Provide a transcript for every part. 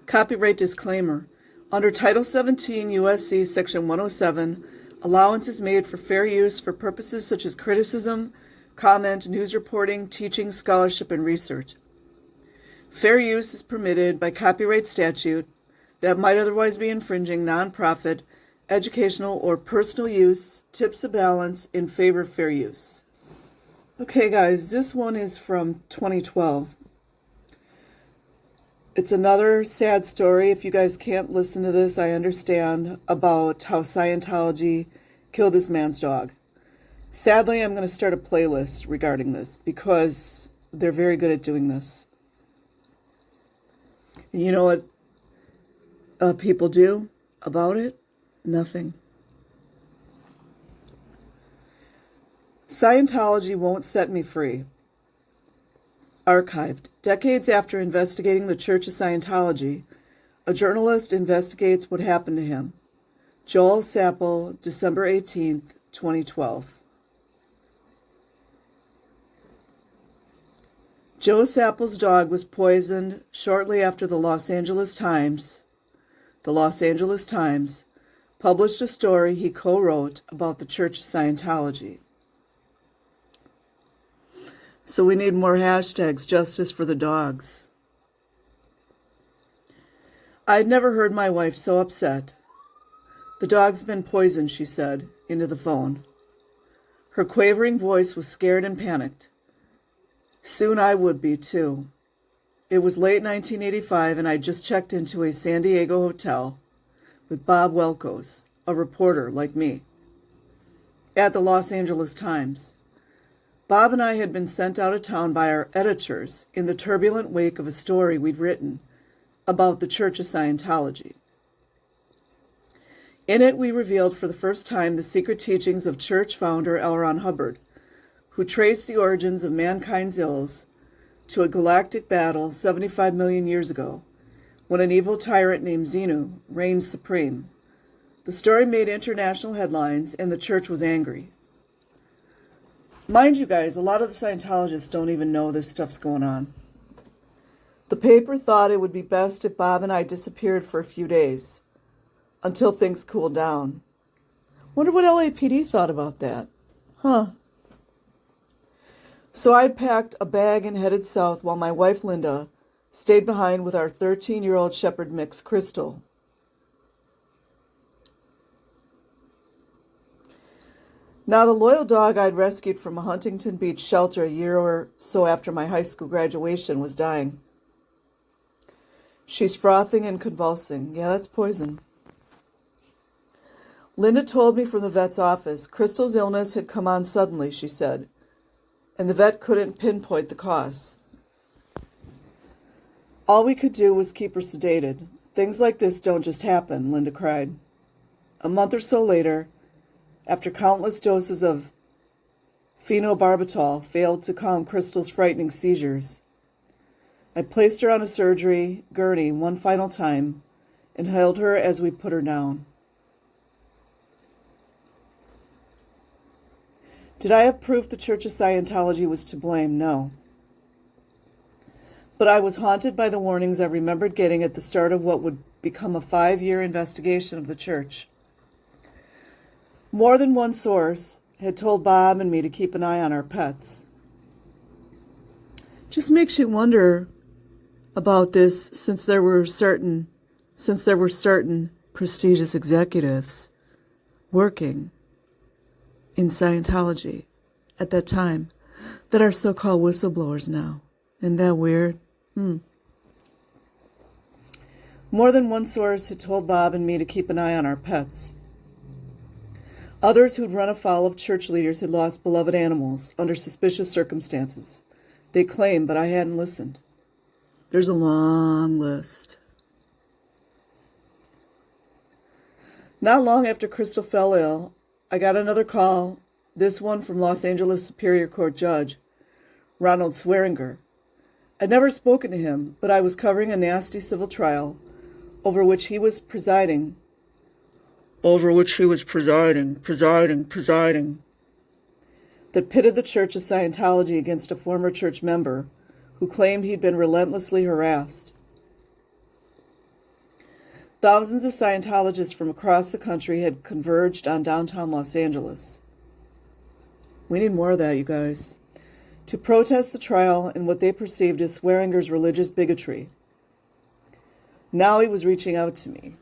Copyright disclaimer. Under Title 17 U.S.C. Section 107, allowance is made for fair use for purposes such as criticism, comment, news reporting, teaching, scholarship, and research. Fair use is permitted by copyright statute that might otherwise be infringing nonprofit, educational, or personal use tips the balance in favor of fair use. Okay, guys, this one is from 2012. It's another sad story. If you guys can't listen to this, I understand, about how Scientology killed this man's dog. Sadly, I'm going to start a playlist regarding this because they're very good at doing this. And you know what people do about it? Nothing. Scientology won't set me free. Archived. Decades after investigating the Church of Scientology, a journalist investigates what happened to him. Joel Sapple, December 18th, 2012. Joe Sapple's dog was poisoned shortly after the Los Angeles Times published a story he co-wrote about the Church of Scientology. So we need more hashtags, justice for the dogs. I'd never heard my wife so upset. The dog's been poisoned, she said, into the phone. Her quavering voice was scared and panicked. Soon I would be, too. It was late 1985, and I'd just checked into a San Diego hotel with Bob Welkos, a reporter like me, at the Los Angeles Times. Bob and I had been sent out of town by our editors in the turbulent wake of a story we'd written about the Church of Scientology. In it, we revealed for the first time the secret teachings of church founder L. Ron Hubbard, who traced the origins of mankind's ills to a galactic battle 75 million years ago, when an evil tyrant named Xenu reigned supreme. The story made international headlines, and the church was angry. Mind you guys, a lot of the Scientologists don't even know this stuff's going on. The paper thought it would be best if Bob and I disappeared for a few days, until things cooled down. Wonder what LAPD thought about that. Huh. So I'd packed a bag and headed south while my wife Linda stayed behind with our 13-year-old shepherd mix, Crystal. Now, the loyal dog I'd rescued from a Huntington Beach shelter a year or so after my high school graduation was dying. She's frothing and convulsing. Yeah, that's poison. Linda told me from the vet's office, Crystal's illness had come on suddenly, she said, and the vet couldn't pinpoint the cause. All we could do was keep her sedated. Things like this don't just happen, Linda cried. A month or so later, after countless doses of phenobarbital failed to calm Crystal's frightening seizures, I placed her on a surgery gurney one final time and held her as we put her down. Did I have proof the Church of Scientology was to blame? No. But I was haunted by the warnings I remembered getting at the start of what would become a 5-year investigation of the church. More than one source had told Bob and me to keep an eye on our pets. Just makes you wonder about this since there were certain prestigious executives working in Scientology at that time that are so-called whistleblowers now. Isn't that weird? More than one source had told Bob and me to keep an eye on our pets. Others who'd run afoul of church leaders had lost beloved animals under suspicious circumstances. They claimed, but I hadn't listened. There's a long list. Not long after Crystal fell ill, I got another call, this one from Los Angeles Superior Court Judge Ronald Swearinger. I'd never spoken to him, but I was covering a nasty civil trial over which he was presiding, that pitted the Church of Scientology against a former church member who claimed he'd been relentlessly harassed. Thousands of Scientologists from across the country had converged on downtown Los Angeles. We need more of that, you guys. To protest the trial and what they perceived as Swearinger's religious bigotry. Now he was reaching out to me.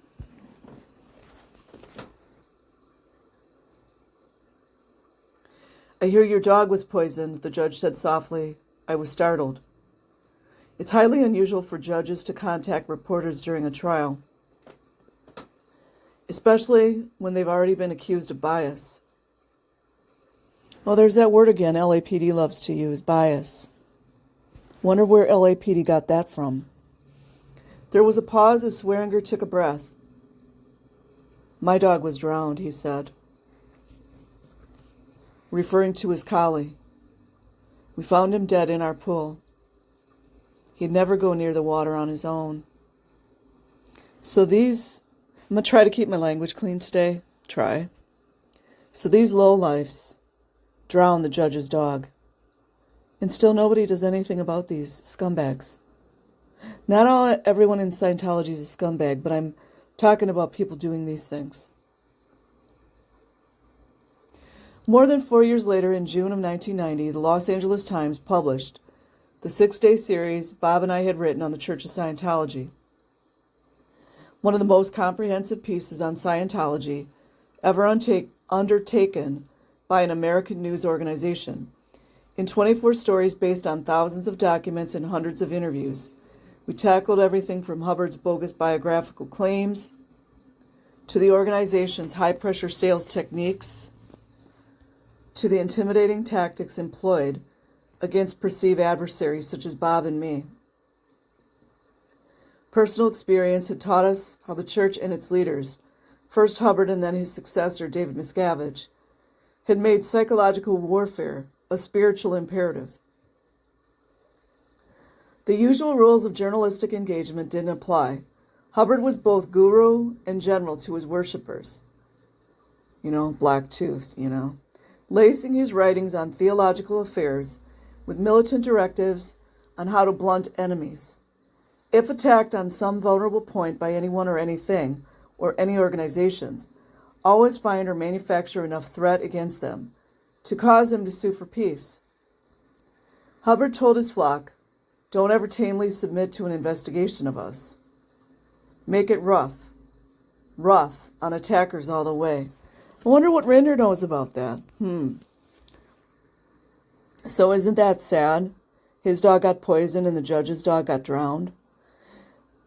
"I hear your dog was poisoned," the judge said softly. I was startled. It's highly unusual for judges to contact reporters during a trial, especially when they've already been accused of bias. Well, there's that word again LAPD loves to use, bias. Wonder where LAPD got that from. There was a pause as Swearinger took a breath. "My dog was drowned," he said, referring to his collie. "We found him dead in our pool. He'd never go near the water on his own." I'm going to try to keep my language clean today. So these lowlifes drown the judge's dog. And still nobody does anything about these scumbags. Not everyone in Scientology is a scumbag, but I'm talking about people doing these things. More than 4 years later, in June of 1990, the Los Angeles Times published the 6-day series Bob and I had written on the Church of Scientology. One of the most comprehensive pieces on Scientology ever undertaken by an American news organization. In 24 stories based on thousands of documents and hundreds of interviews, we tackled everything from Hubbard's bogus biographical claims to the organization's high-pressure sales techniques to the intimidating tactics employed against perceived adversaries such as Bob and me. Personal experience had taught us how the church and its leaders, first Hubbard and then his successor, David Miscavige, had made psychological warfare a spiritual imperative. The usual rules of journalistic engagement didn't apply. Hubbard was both guru and general to his worshippers. Black-toothed, lacing his writings on theological affairs with militant directives on how to blunt enemies. If attacked on some vulnerable point by anyone or anything, or any organizations, always find or manufacture enough threat against them to cause them to sue for peace. Hubbard told his flock, "Don't ever tamely submit to an investigation of us. Make it rough on attackers all the way." I wonder what Rinder knows about that. So isn't that sad? His dog got poisoned and the judge's dog got drowned.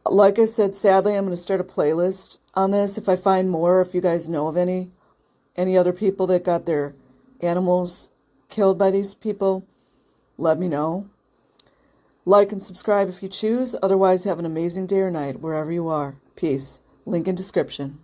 Like I said, sadly, I'm going to start a playlist on this. If I find more, if you guys know of any other people that got their animals killed by these people, let me know. Like and subscribe if you choose. Otherwise, have an amazing day or night wherever you are. Peace. Link in description.